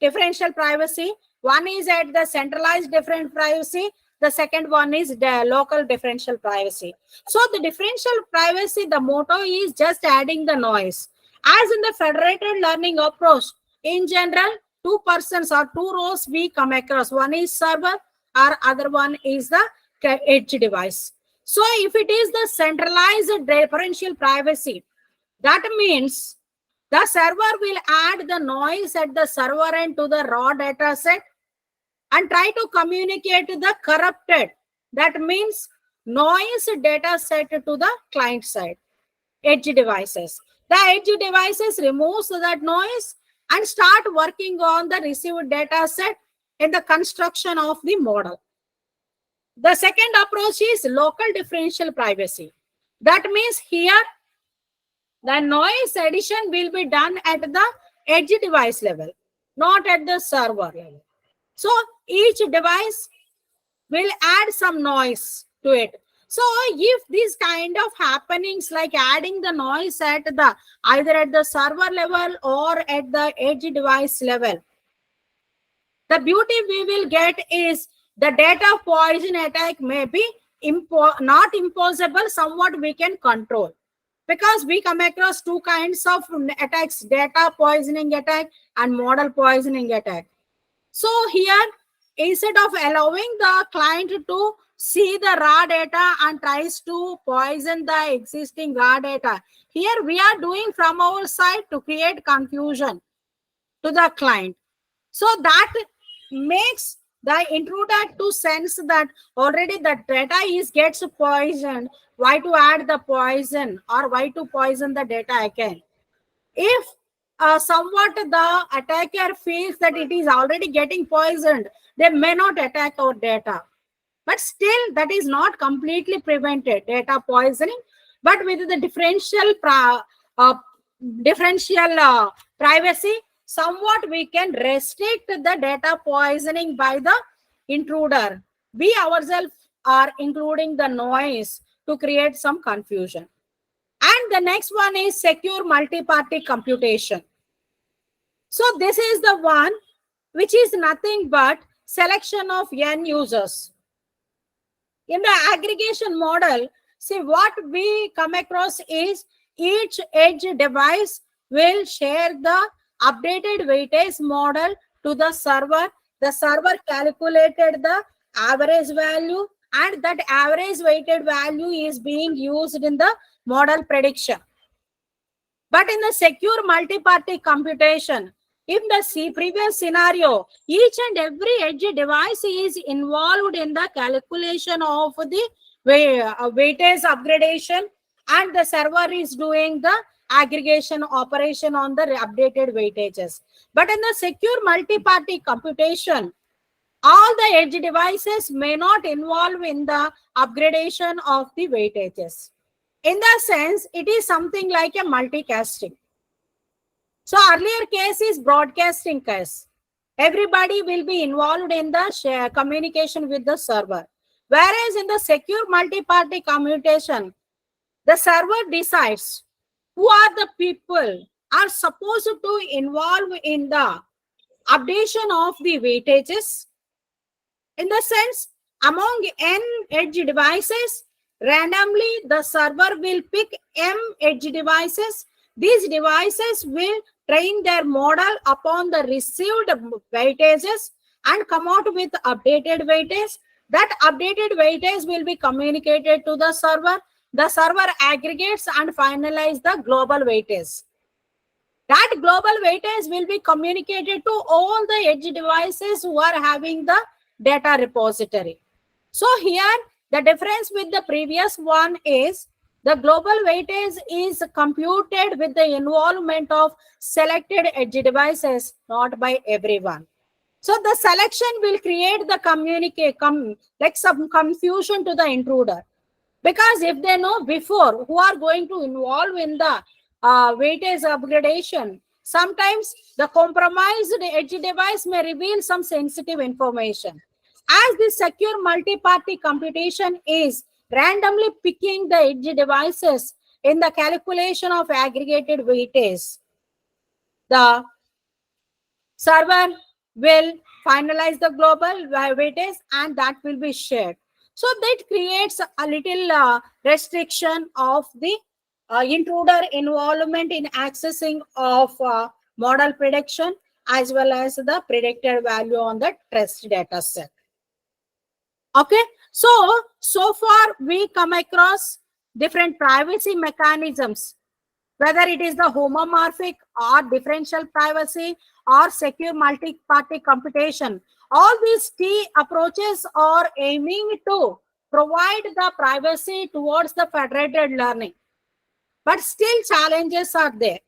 [SPEAKER 1] Differential privacy. One is at the centralized different privacy. The second one is the local differential privacy. So the differential privacy, the motto is just adding the noise. As in the federated learning approach, in general, two persons or two rows we come across. One is server or other one is the edge device. So if it is the centralized differential privacy, that means the server will add the noise at the server end to the raw data set and try to communicate the corrupted, that means noise data set to the client side, edge devices. The edge devices removes that noise and start working on the received data set in the construction of the model. The second approach is local differential privacy. That means here the noise addition will be done at the edge device level, not at the server level. So each device will add some noise to it. So if these kind of happenings like adding the noise at the either at the server level or at the edge device level, the beauty we will get is the data poison attack may be not impossible, somewhat we can control. Because we come across two kinds of attacks, data poisoning attack and model poisoning attack. So here, instead of allowing the client to see the raw data and tries to poison the existing raw data, here we are doing from our side to create confusion to the client. So that makes the intruder to sense that already the data gets poisoned. Why to add the poison or why to poison the data again? If somewhat the attacker feels that it is already getting poisoned, they may not attack our data. But still, that is not completely prevented, data poisoning. But with the differential privacy, somewhat we can restrict the data poisoning by the intruder. We ourselves are including the noise to create some confusion. And the next one is secure multi-party computation. So this is the one which is nothing but selection of n users. In the aggregation model, see what we come across is each edge device will share the updated weightage model to the server. The server calculated the average value and that average weighted value is being used in the model prediction. But in the secure multi-party computation, in the previous scenario, each and every edge device is involved in the calculation of the weightage upgradation and the server is doing the aggregation operation on the updated weightages. But in the secure multi-party computation, All the edge devices may not involve in the upgradation of the weightages. In that sense, it is something like a multicasting. So earlier case is broadcasting case. Everybody will be involved in the communication with the server. Whereas in the secure multi-party commutation, the server decides who are the people are supposed to involve in the updation of the weightages. In the sense, among n edge devices, randomly the server will pick m edge devices. These devices will train their model upon the received weightages and come out with updated weightage. That updated weightage will be communicated to the server. The server aggregates and finalizes the global weightage. That global weightage will be communicated to all the edge devices who are having the data repository. So here the difference with the previous one is the global weightage is computed with the involvement of selected edge devices, not by everyone. So the selection will create the like some confusion to the intruder. Because if they know before who are going to involve in the weightage upgradation, sometimes the compromised edge device may reveal some sensitive information. As the secure multi-party computation is randomly picking the edge devices in the calculation of aggregated weightage, the server will finalize the global weightage and that will be shared. So that creates a little restriction of the intruder involvement in accessing of model prediction as well as the predicted value on the test data set. Okay, so far we come across different privacy mechanisms, whether it is the homomorphic or differential privacy or secure multi-party computation. All these key approaches are aiming to provide the privacy towards the federated learning. But still challenges are there.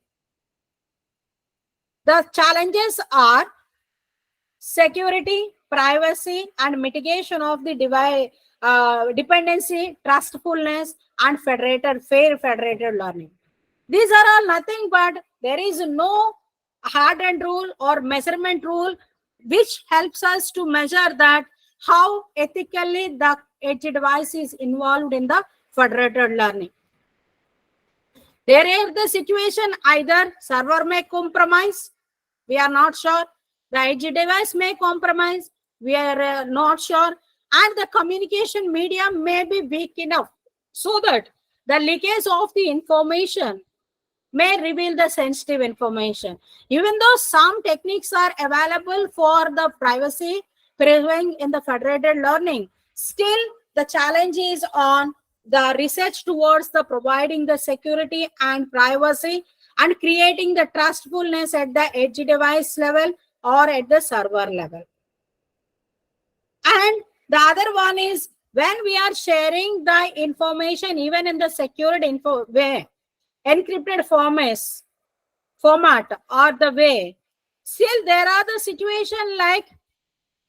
[SPEAKER 1] The challenges are security, privacy, and mitigation of the dependency, trustfulness, and fair federated learning. These are all nothing but there is no hardened rule or measurement rule which helps us to measure that how ethically the edge device is involved in the federated learning. There is the situation either server may compromise, we are not sure. The edge device may compromise, we are not sure. And the communication medium may be weak enough so that the leakage of the information may reveal the sensitive information. Even though some techniques are available for the privacy preserving in the federated learning, still the challenge is on the research towards the providing the security and privacy and creating the trustfulness at the edge device level or at the server level. And the other one is when we are sharing the information even in the secured info way, encrypted format or the way, still there are the situation like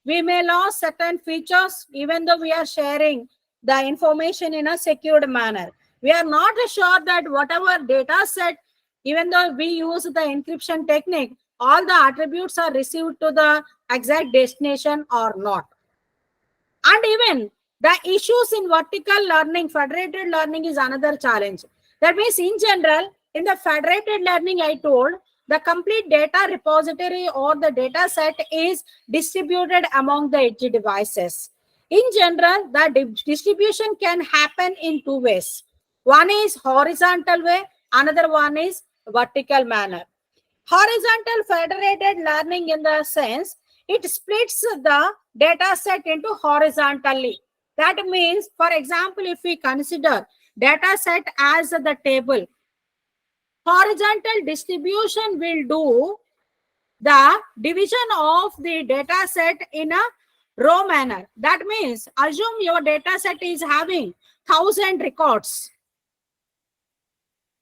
[SPEAKER 1] we may lose certain features even though we are sharing the information in a secured manner. We are not sure that whatever data set, even though we use the encryption technique, all the attributes are received to the exact destination or not. And even the issues in vertical learning, federated learning is another challenge. That means in general, in the federated learning, I told the complete data repository or the data set is distributed among the edge devices. In general, the distribution can happen in two ways. One is horizontal way, another one is vertical manner. Horizontal federated learning in the sense, it splits the data set into horizontally. That means, for example, if we consider data set as the table, horizontal distribution will do the division of the data set in a row manner. That means, assume your data set is having 1000 records.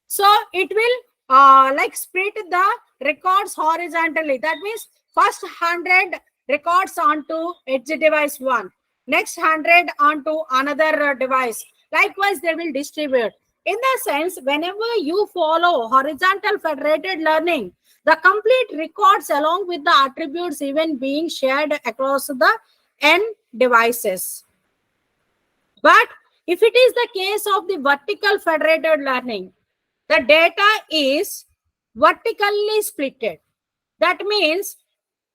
[SPEAKER 1] So it will like split the records horizontally. That means first 100 records onto edge device 1, next 100 onto another device. Likewise, they will distribute. In the sense, whenever you follow horizontal federated learning, the complete records along with the attributes even being shared across the n devices. But if it is the case of the vertical federated learning, the data is vertically splitted. That means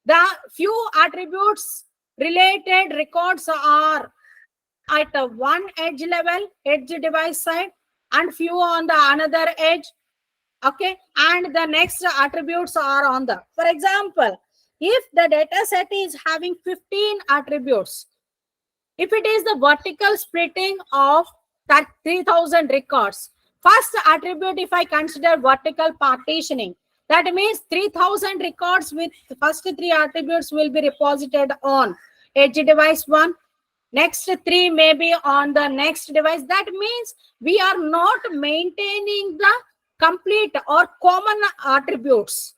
[SPEAKER 1] the few attributes related records are at one edge level, edge device side, and few on the another edge. Okay, and the next attributes are on the, for example, if the data set is having 15 attributes, if it is the vertical splitting of that 3000 records, first attribute, if I consider vertical partitioning, that means 3000 records with first three attributes will be reposited on edge device 1. Next three may be on the next device. That means we are not maintaining the complete or common attributes.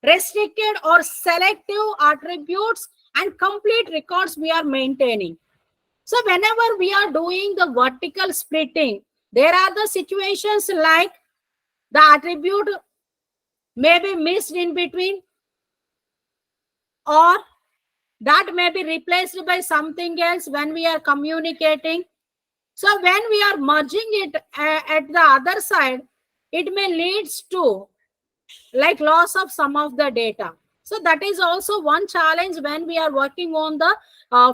[SPEAKER 1] Restricted or selective attributes and complete records we are maintaining. So whenever we are doing the vertical splitting, there are the situations like the attribute may be missed in between, or that may be replaced by something else when we are communicating. So when we are merging it at the other side, it may leads to like loss of some of the data. So that is also one challenge when we are working on the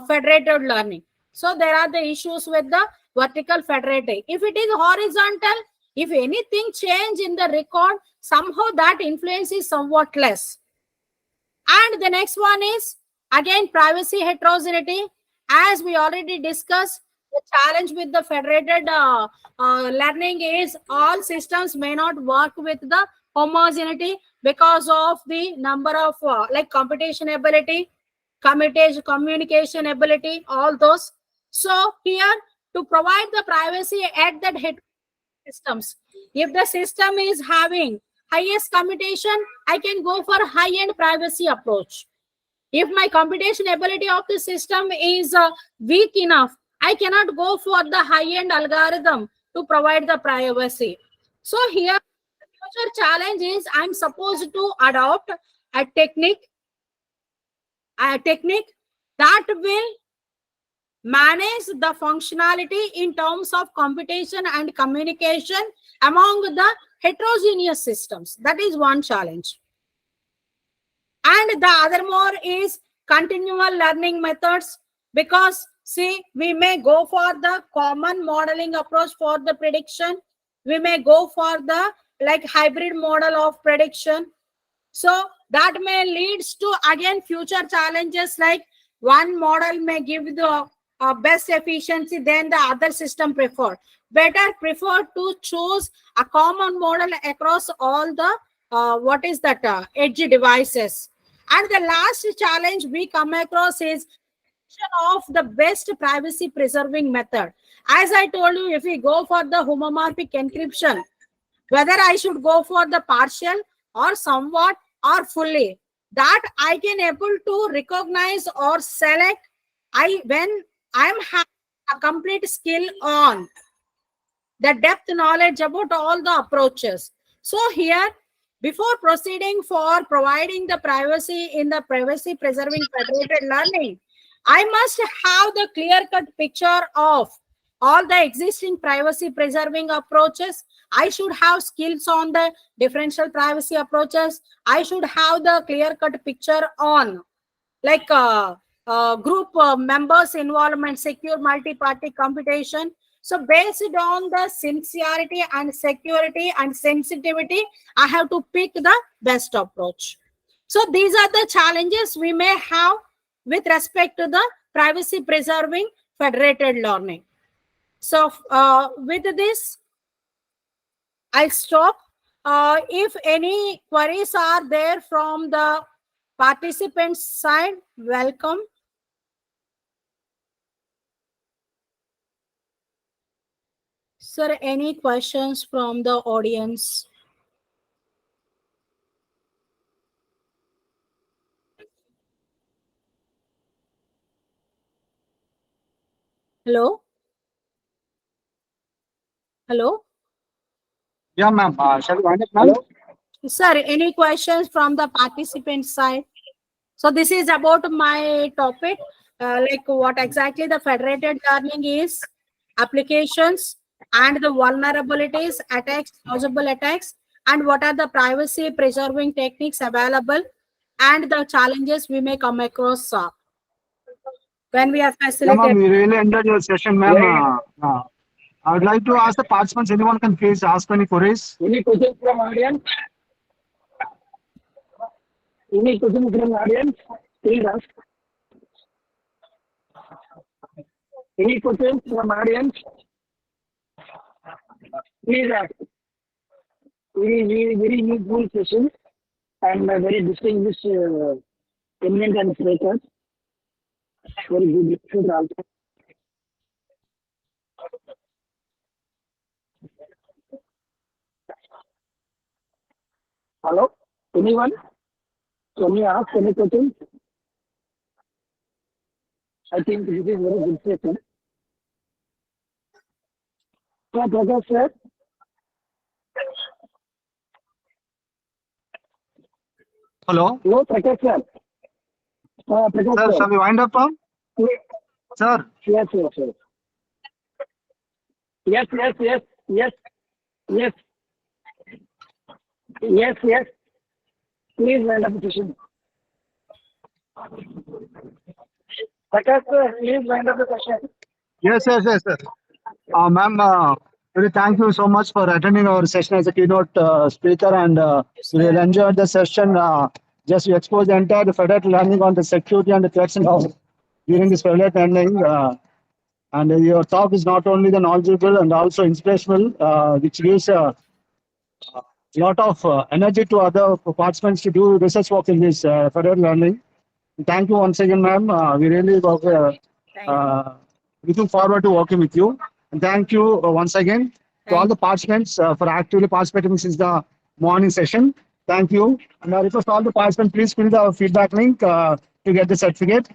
[SPEAKER 1] federated learning. So there are the issues with the vertical federating. If it is horizontal, if anything change in the record, somehow that influence is somewhat less. And the next one is again privacy heterogeneity. As we already discussed, the challenge with the federated learning is all systems may not work with the homogeneity because of the number of like computation ability, communication ability, all those. So here to provide the privacy at that head systems, if the system is having highest computation, I can go for high-end privacy approach. If my computation ability of the system is weak enough, I cannot go for the high-end algorithm to provide the privacy. So here, the future challenge is I'm supposed to adopt a technique that will manage the functionality in terms of computation and communication among the heterogeneous systems. That is one challenge. And the other more is continual learning methods, because see, we may go for the common modeling approach for the prediction. We may go for the like hybrid model of prediction. So that may leads to again future challenges, like one model may give the best efficiency than the other system preferred. Better prefer to choose a common model across all the what is that edge devices. And the last challenge we come across is of the best privacy preserving method. As I told you, if we go for the homomorphic encryption, whether I should go for the partial or somewhat or fully, that I can able to recognize or select when I'm having a complete skill on the depth knowledge about all the approaches. So here, before proceeding for providing the privacy in the privacy preserving federated learning, I must have the clear-cut picture of all the existing privacy preserving approaches. I should have skills on the differential privacy approaches. I should have the clear-cut picture on like group members involvement, secure multi-party computation. So based on the sincerity and security and sensitivity, I have to pick the best approach. So these are the challenges we may have with respect to the privacy preserving federated learning. So with this, I'll stop. If any queries are there from the participants side, welcome. Sir, any questions from the audience? Hello? Hello?
[SPEAKER 2] Yeah, ma'am. Shall we wind up, ma'am?
[SPEAKER 1] Sir, any questions from the participant side? So this is about my topic, like what exactly the federated learning is, applications, and the vulnerabilities, attacks, plausible attacks, and what are the privacy preserving techniques available, and the challenges we may come across when we are
[SPEAKER 2] Yeah, ma'am.
[SPEAKER 1] facilitating.
[SPEAKER 2] We really enjoyed your session, ma'am. I would like to ask the participants, anyone can please ask any queries.
[SPEAKER 3] Any questions from audience? Any questions from audience? Please ask. Any questions from audience? Please ask. Very useful session and very distinguished eminent and speakers. Very good lecture also. Hello? Anyone? Can you ask any questions? I think this is very good session. Yeah, Prakash sir.
[SPEAKER 2] Hello.
[SPEAKER 3] Hello, Prakash sir. Prakash
[SPEAKER 2] Sir,
[SPEAKER 3] sir.
[SPEAKER 2] shall we wind up, ma'am? Sir.
[SPEAKER 3] Yes, yes, yes. Yes, yes, yes, yes, yes, yes, yes. Please wind up the session. Prakash sir, please wind up the session.
[SPEAKER 2] Yes, yes, yes, sir. Ma'am, really thank you so much for attending our session as a keynote speaker, and we really enjoyed the session. Just you exposed the entire federated learning on the security and the threats and all during this federated learning. And your talk is not only the knowledgeable and also inspirational, which gives a lot of energy to other participants to do research work in this federated learning. Thank you once again, ma'am. We really looking forward to working with you. And thank you once again to all the participants for actively participating since the morning session. Thank you. And I request all the participants, please fill the feedback link to get the certificate.